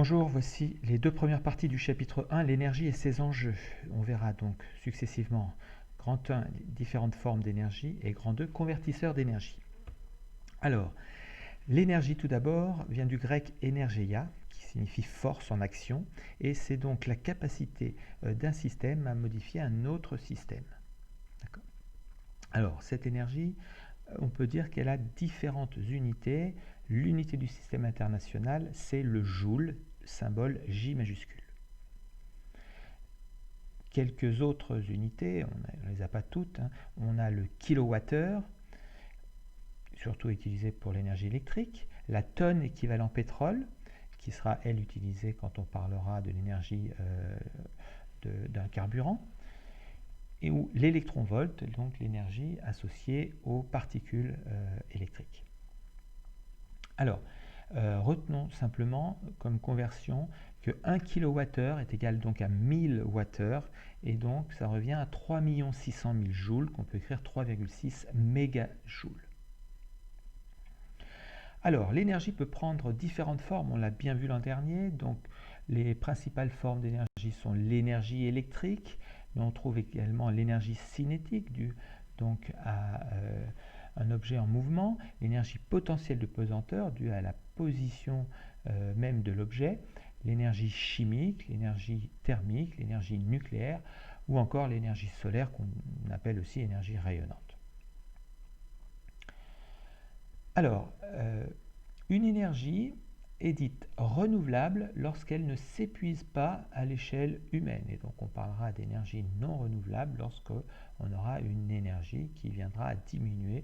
Bonjour, voici les deux premières parties du chapitre 1, l'énergie et ses enjeux. On verra donc successivement grand 1, différentes formes d'énergie, et grand 2, convertisseurs d'énergie. Alors, l'énergie tout d'abord vient du grec energeia, qui signifie force en action, et c'est donc la capacité d'un système à modifier un autre système. Alors, cette énergie, on peut dire qu'elle a différentes unités. L'unité du système international, c'est le joule, symbole J majuscule. Quelques autres unités, on ne les a pas toutes, hein. On a le kilowattheure, surtout utilisé pour l'énergie électrique, la tonne équivalent pétrole, qui sera elle utilisée quand on parlera de l'énergie d'un carburant, et ou l'électronvolt, donc l'énergie associée aux particules électriques. Alors, retenons simplement comme conversion que 1 kWh est égal donc à 1000 Wh, et donc ça revient à 3 600 000 joules, qu'on peut écrire 3,6 mégajoules. Alors, l'énergie peut prendre différentes formes, on l'a bien vu l'an dernier. Donc, les principales formes d'énergie sont l'énergie électrique, mais on trouve également l'énergie cinétique, due donc à un objet en mouvement, l'énergie potentielle de pesanteur, due à la position même de l'objet, l'énergie chimique, l'énergie thermique, l'énergie nucléaire, ou encore l'énergie solaire qu'on appelle aussi énergie rayonnante. Alors, une énergie est dite renouvelable lorsqu'elle ne s'épuise pas à l'échelle humaine. Et donc on parlera d'énergie non renouvelable lorsqu'on aura une énergie qui viendra à diminuer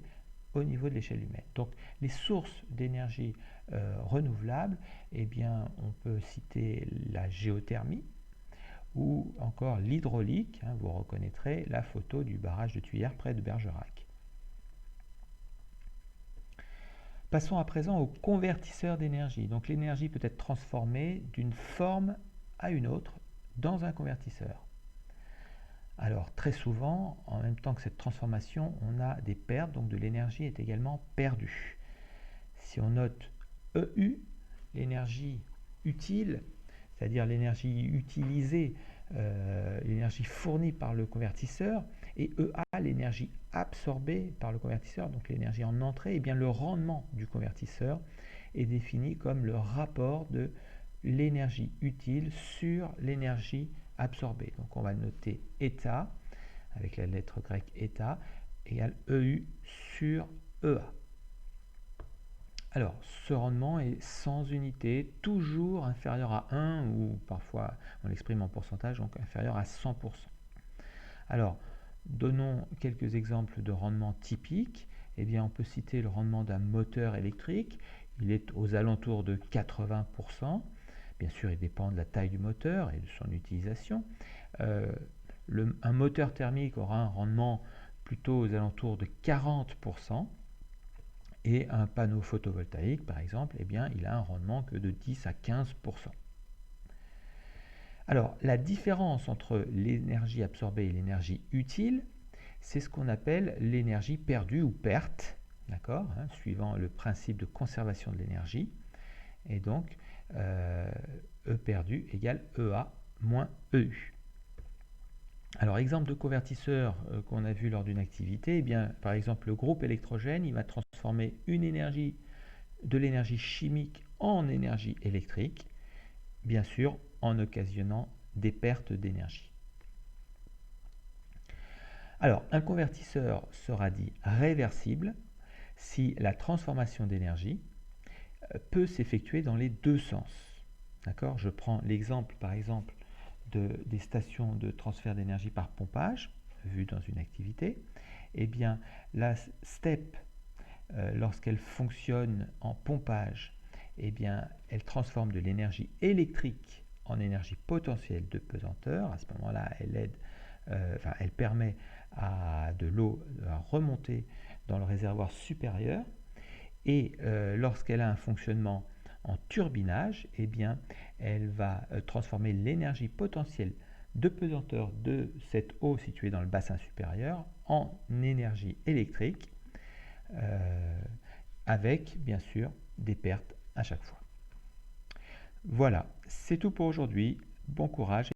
au niveau de l'échelle humaine. Donc les sources d'énergie renouvelable, eh bien, on peut citer la géothermie ou encore l'hydraulique. Vous reconnaîtrez la photo du barrage de Tuyères près de Bergerac. Passons à présent aux convertisseurs d'énergie. Donc l'énergie peut être transformée d'une forme à une autre dans un convertisseur. Alors très souvent, en même temps que cette transformation, on a des pertes, donc de l'énergie est également perdue. Si on note EU, l'énergie utile, c'est-à-dire l'énergie utilisée, l'énergie fournie par le convertisseur, et EA, l'énergie absorbée par le convertisseur, donc l'énergie en entrée, et bien le rendement du convertisseur est défini comme le rapport de l'énergie utile sur l'énergie absorbée. Donc on va noter eta, avec la lettre grecque eta, égale EU sur EA. Alors, ce rendement est sans unité, toujours inférieur à 1, ou parfois on l'exprime en pourcentage, donc inférieur à 100%. Alors, donnons quelques exemples de rendement typiques. Eh bien, on peut citer le rendement d'un moteur électrique. Il est aux alentours de 80%. Bien sûr, il dépend de la taille du moteur et de son utilisation. Un moteur thermique aura un rendement plutôt aux alentours de 40%. Et un panneau photovoltaïque, par exemple, eh bien, il a un rendement que de 10 à 15%. Alors, la différence entre l'énergie absorbée et l'énergie utile, c'est ce qu'on appelle l'énergie perdue ou perte, d'accord, suivant le principe de conservation de l'énergie. Et donc, E perdu égale EA moins EU. Alors, exemple de convertisseur qu'on a vu lors d'une activité, eh bien, par exemple, le groupe électrogène, il va transformer de l'énergie chimique en énergie électrique, bien sûr en occasionnant des pertes d'énergie. Alors, un convertisseur sera dit réversible si la transformation d'énergie peut s'effectuer dans les deux sens. D'accord ? Je prends l'exemple, par exemple, des stations de transfert d'énergie par pompage, vues dans une activité. Eh bien, la STEP, lorsqu'elle fonctionne en pompage, eh bien, elle transforme de l'énergie électrique en énergie potentielle de pesanteur. À ce moment-là, elle permet à de l'eau à remonter dans le réservoir supérieur. Et lorsqu'elle a un fonctionnement en turbinage, eh bien, elle va transformer l'énergie potentielle de pesanteur de cette eau située dans le bassin supérieur en énergie électrique, avec bien sûr des pertes à chaque fois. Voilà, c'est tout pour aujourd'hui. Bon courage.